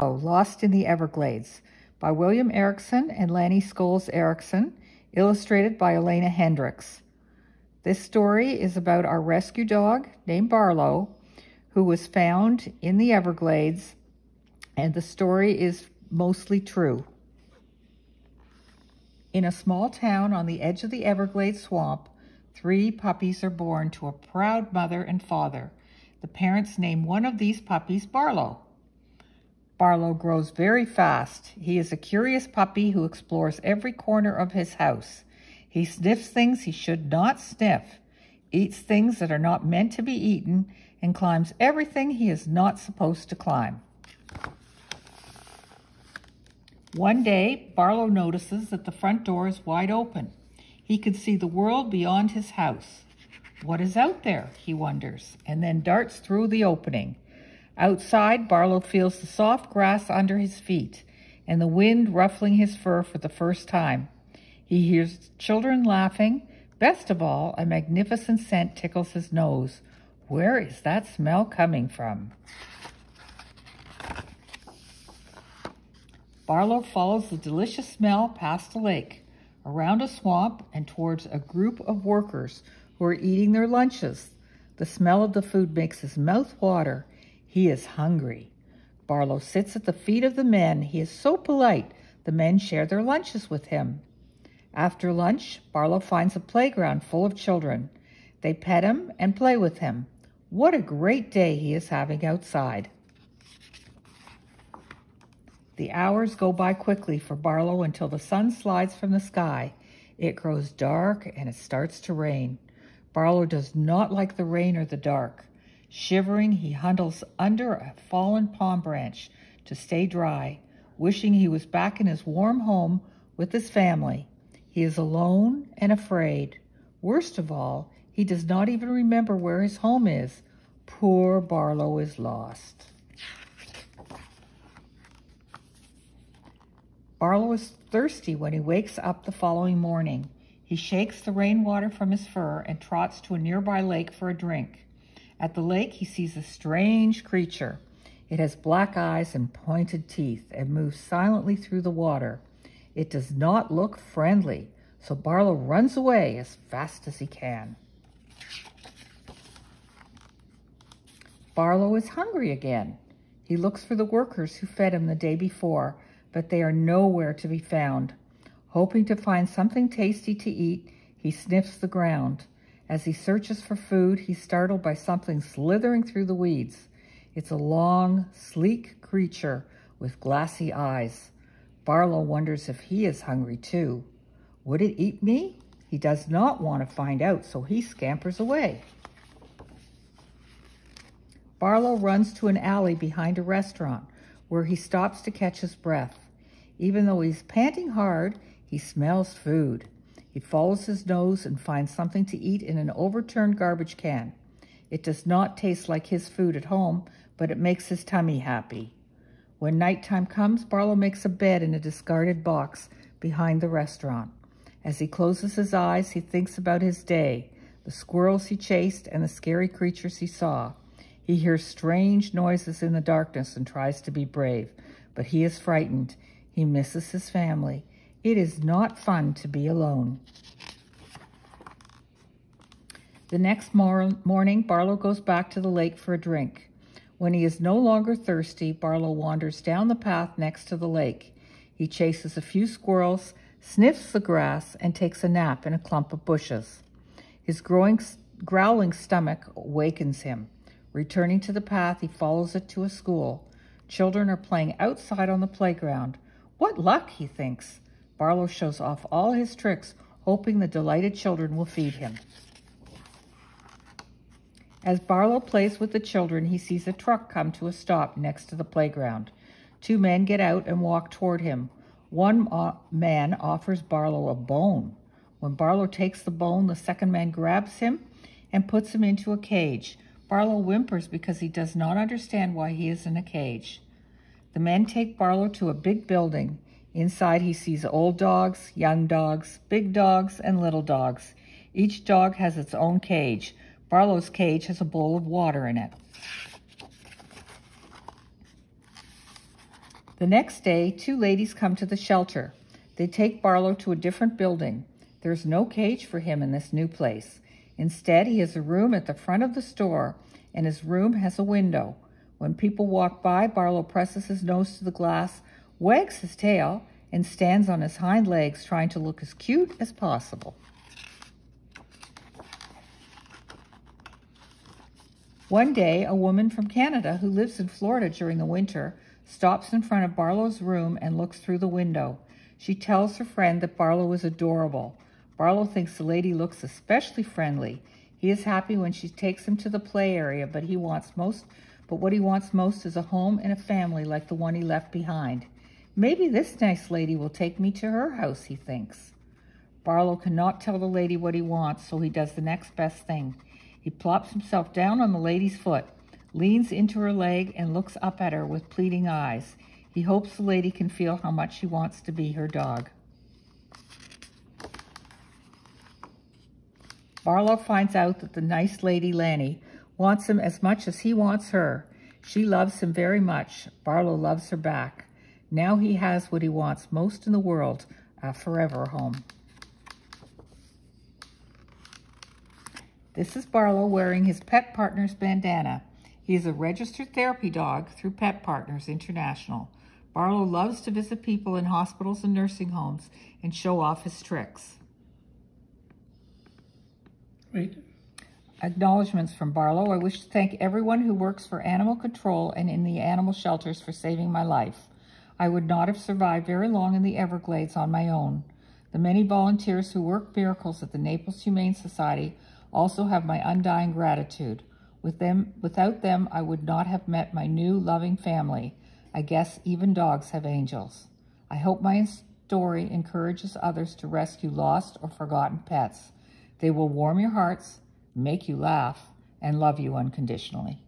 Lost in the Everglades by William Ericson and Lanny Scholes-ERICKSEN, illustrated by Elena Hendricks. This story is about our rescue dog named Barlow, who was found in the Everglades, and the story is mostly true. In a small town on the edge of the Everglades swamp, 3 puppies are born to a proud mother and father. The parents name one of these puppies Barlow. Barlow grows very fast. He is a curious puppy who explores every corner of his house. He sniffs things he should not sniff, eats things that are not meant to be eaten, and climbs everything he is not supposed to climb. One day, Barlow notices that the front door is wide open. He can see the world beyond his house. What is out there, he wonders, and then darts through the opening. Outside, Barlow feels the soft grass under his feet and the wind ruffling his fur for the first time. He hears children laughing. Best of all, a magnificent scent tickles his nose. Where is that smell coming from? Barlow follows the delicious smell past a lake, around a swamp, and towards a group of workers who are eating their lunches. The smell of the food makes his mouth water. He is hungry. Barlow sits at the feet of the men. He is so polite, the men share their lunches with him. After lunch, Barlow finds a playground full of children. They pet him and play with him. What a great day he is having outside. The hours go by quickly for Barlow until the sun slides from the sky. It grows dark and it starts to rain. Barlow does not like the rain or the dark. Shivering, he huddles under a fallen palm branch to stay dry, wishing he was back in his warm home with his family. He is alone and afraid. Worst of all, he does not even remember where his home is. Poor Barlow is lost. Barlow is thirsty when he wakes up the following morning. He shakes the rainwater from his fur and trots to a nearby lake for a drink. At the lake, he sees a strange creature. It has black eyes and pointed teeth and moves silently through the water. It does not look friendly, so Barlow runs away as fast as he can. Barlow is hungry again. He looks for the workers who fed him the day before, but they are nowhere to be found. Hoping to find something tasty to eat, he sniffs the ground. As he searches for food, he's startled by something slithering through the weeds. It's a long, sleek creature with glassy eyes. Barlow wonders if he is hungry too. Would it eat me? He does not want to find out, so he scampers away. Barlow runs to an alley behind a restaurant, where he stops to catch his breath. Even though he's panting hard, he smells food. He follows his nose and finds something to eat in an overturned garbage can. It does not taste like his food at home, but it makes his tummy happy. When nighttime comes, Barlow makes a bed in a discarded box behind the restaurant. As he closes his eyes, he thinks about his day, the squirrels he chased and the scary creatures he saw. He hears strange noises in the darkness and tries to be brave, but he is frightened. He misses his family. It is not fun to be alone. The next morning, Barlow goes back to the lake for a drink. When he is no longer thirsty, Barlow wanders down the path next to the lake. He chases a few squirrels, sniffs the grass, and takes a nap in a clump of bushes. His growling stomach wakens him. Returning to the path, he follows it to a school. Children are playing outside on the playground. What luck, he thinks. Barlow shows off all his tricks, hoping the delighted children will feed him. As Barlow plays with the children, he sees a truck come to a stop next to the playground. 2 men get out and walk toward him. One man offers Barlow a bone. When Barlow takes the bone, the second man grabs him and puts him into a cage. Barlow whimpers because he does not understand why he is in a cage. The men take Barlow to a big building. Inside, he sees old dogs, young dogs, big dogs, and little dogs. Each dog has its own cage. Barlow's cage has a bowl of water in it. The next day, 2 ladies come to the shelter. They take Barlow to a different building. There's no cage for him in this new place. Instead, he has a room at the front of the store, and his room has a window. When people walk by, Barlow presses his nose to the glass, wags his tail, and stands on his hind legs trying to look as cute as possible. One day, a woman from Canada who lives in Florida during the winter stops in front of Barlow's room and looks through the window. She tells her friend that Barlow is adorable. Barlow thinks the lady looks especially friendly. He is happy when she takes him to the play area, but what he wants most is a home and a family like the one he left behind. Maybe this nice lady will take me to her house, he thinks. Barlow cannot tell the lady what he wants, so he does the next best thing. He plops himself down on the lady's foot, leans into her leg, and looks up at her with pleading eyes. He hopes the lady can feel how much he wants to be her dog. Barlow finds out that the nice lady, Lanny, wants him as much as he wants her. She loves him very much. Barlow loves her back. Now he has what he wants most in the world, a forever home. This is Barlow wearing his pet partner's bandana. He is a registered therapy dog through Pet Partners International. Barlow loves to visit people in hospitals and nursing homes and show off his tricks. Wait. Acknowledgements from Barlow. I wish to thank everyone who works for animal control and in the animal shelters for saving my life. I would not have survived very long in the Everglades on my own. The many volunteers who work miracles at the Naples Humane Society also have my undying gratitude. Without them, I would not have met my new loving family. I guess even dogs have angels. I hope my story encourages others to rescue lost or forgotten pets. They will warm your hearts, make you laugh, and love you unconditionally.